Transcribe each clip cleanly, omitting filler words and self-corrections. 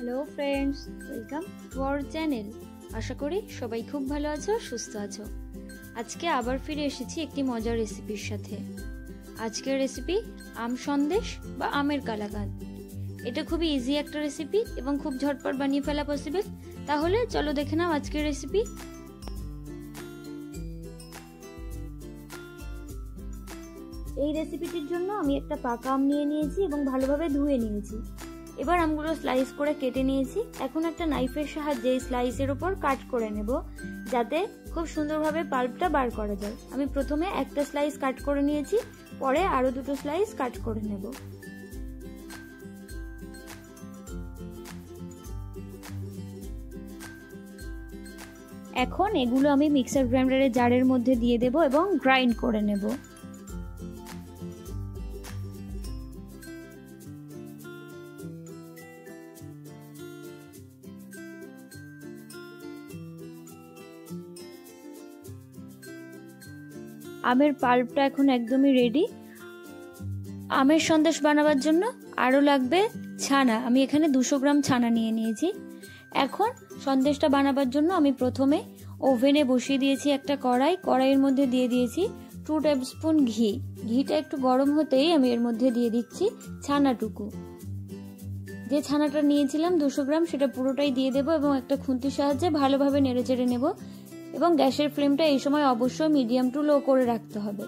Hello friends, welcome to our channel. আশা করি সবাই খুব ভালো আছো, সুস্থ আছো। আজকে আবার ফিরে এসেছি একটি মজার রেসিপির সাথে। আজকের রেসিপি আম সন্দেশ বা আমের কালাকাঁদ। এটা খুবই ইজি একটা রেসিপি এবং খুব ঝটপট বানিয়ে ফেলা পসিবল। তাহলে চলো দেখে নাও আজকের রেসিপি। এই রেসিপিটির জন্য আমি একটা পাকা আম নিয়ে নিয়েছি এবং ভালোভাবে ধুয়ে নিয়েছি। এবার আমগুলো স্লাইস করে কেটে নিয়েছি। এখন একটা নাইফের সাহায্যে এই স্লাইসের উপর কাট করে নেব, যাতে খুব সুন্দরভাবে পাল্পটা বার করা যায়। আমি প্রথমে একটা স্লাইস কাট করে নিয়েছি, পরে আরো দুটো স্লাইস কাট করে নেব। এখন এগুলো আমি মিক্সার গ্রাইন্ডারের জারের মধ্যে দিয়ে দেব এবং গ্রাইন্ড করে নেব। আমের পাল্পটা এখন একদমই রেডি। আমের সন্দেশ বানাবার জন্য আরও লাগবে ছানা। আমি এখানে 200 গ্রাম ছানা নিয়ে নিয়েছি। এখন সন্দেশটা বানাবার জন্য আমি প্রথমে ওভেনে বসিয়ে দিয়েছি একটা কড়াই। কড়াইয়ের মধ্যে দিয়ে দিয়েছি 2 টেবিলস্পুন ঘি। ঘিটা একটু গরম হতেই আমি এর মধ্যে দিয়ে দিচ্ছি ছানাটুকু। যে ছানাটা নিয়েছিলাম 200 গ্রাম, সেটা পুরোটাই দিয়ে দেবো এবং একটা খুন্তির সাহায্যে ভালোভাবে নেড়েচেড়ে নেব। এবং গ্যাসের ফ্লেমটা এই সময় অবশ্যই মিডিয়াম টু লো করে রাখতে হবে।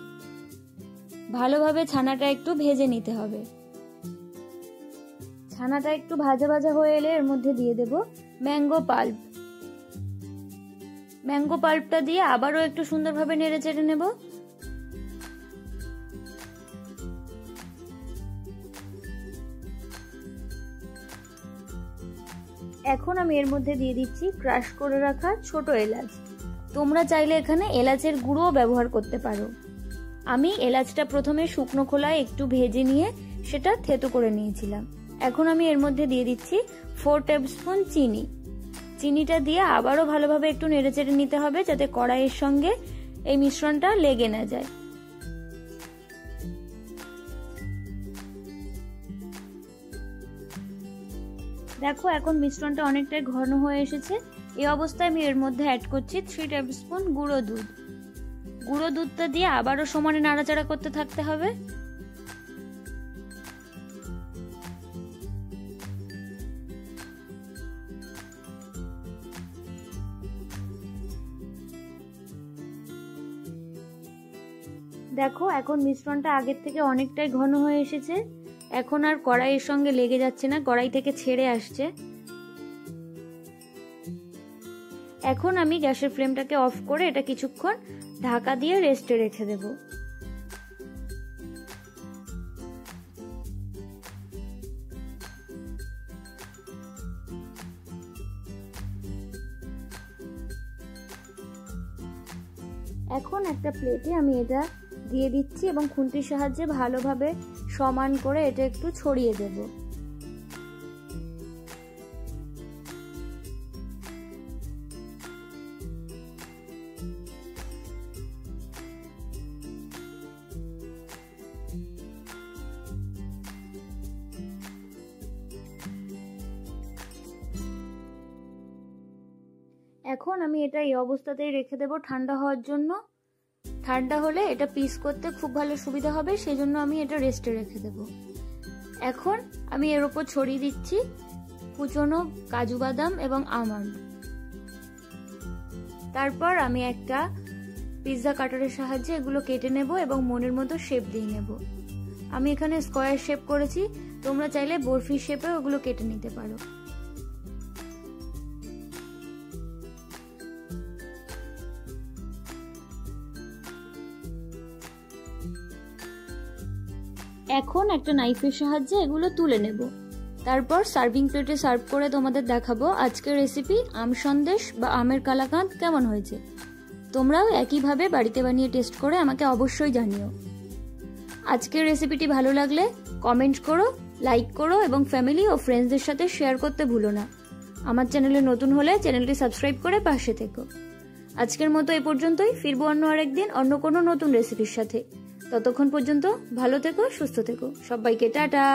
ভালোভাবে ছানাটা একটু ভেজে নিতে হবে। ছানাটা একটু ভাজা ভাজা হয়ে এলে এর মধ্যে দিয়ে দেব ম্যাঙ্গো পাল্প। ম্যাঙ্গো পাল্পটা দিয়ে আবারও একটু সুন্দরভাবে নেড়েচেড়ে নেব। এখন আমি এর মধ্যে দিয়ে দিচ্ছি ক্রাশ করে রাখা ছোট এলাচ। তোমরা চাইলে এখানে এলাচের গুঁড়োও ব্যবহার করতে পারো। আমি এলাচটা প্রথমে শুকনো খোলায় একটু ভেজে নিয়ে সেটা থেতো করে নিয়েছিলাম। এখন আমি এর মধ্যে দিয়ে দিচ্ছি 4 টেবিলস্পুন চিনি। চিনিটা দিয়ে আবারও ভালোভাবে একটু নেড়েচেড়ে নিতে হবে, যাতে কড়াইয়ের সঙ্গে এই মিশ্রণটা লেগে না যায়। দেখো, এখন মিশ্রণটা অনেকটাই ঘন হয়ে এসেছে। এই অবস্থায় আমি এর মধ্যে অ্যাড করছি 3 টেবিলস্পুন গুঁড়ো দুধ। গুঁড়ো দুধটা দিয়ে আবারও সমানে নাড়াচাড়া করতে থাকতে হবে। দেখো, এখন মিশ্রণটা আগের থেকে অনেকটাই ঘন হয়ে এসেছে। এখন আর কড়াইয়ের সঙ্গে লেগে যাচ্ছে না, কড়াই থেকে ছেড়ে আসছে। এখন আমি গ্যাসের ফ্লেমটাকে অফ করে এটা কিছুক্ষণ ঢাকা দিয়ে রেস্টে রেখে দেব। এখন একটা প্লেটে আমি এটা দিয়ে দিচ্ছি এবং খুন্তির সাহায্যে ভালোভাবে সমান করে এটা একটু ছড়িয়ে দেব। এখন আমি এটা এই অবস্থাতেই রেখে দেব ঠান্ডা হওয়ার জন্য। ঠান্ডা হলে এটা পিস করতে খুব ভালো সুবিধা হবে, সেই জন্য আমি এটা রেস্টে রেখে দেব। এখন আমি এর উপর ছড়িয়ে দিচ্ছি কুচনো কাজু বাদাম এবং আমন্ড। তারপর আমি একটা পিৎজা কাটারের সাহায্যে এগুলো কেটে নেব এবং মনের মতো শেপ দিয়ে নেব। আমি এখানে স্কোয়ার শেপ করেছি, তোমরা চাইলে বরফি শেপে ওগুলো কেটে নিতে পারো। এখন একটা নাইফের সাহায্যে এগুলো তুলে নেব। তারপর সার্ভিং প্লেটে সার্ভ করে তোমাদের দেখাবো আজকের রেসিপি আম সন্দেশ বা আমের কালাকাঁদ কেমন হয়েছে। তোমরাও একইভাবে বাড়িতে বানিয়ে টেস্ট করে আমাকে অবশ্যই জানিও। আজকের রেসিপিটি ভালো লাগলে কমেন্ট করো, লাইক করো এবং ফ্যামিলি ও ফ্রেন্ডসদের সাথে শেয়ার করতে ভুলো না। আমার চ্যানেলে নতুন হলে চ্যানেলটি সাবস্ক্রাইব করে পাশে থেকো। আজকের মতো এ পর্যন্তই। ফিরবো অন্য আরেকদিন অন্য কোনো নতুন রেসিপির সাথে। ততক্ষণ পর্যন্ত ভালো থেকো, সুস্থ থেকো। সবাইকে টাটা।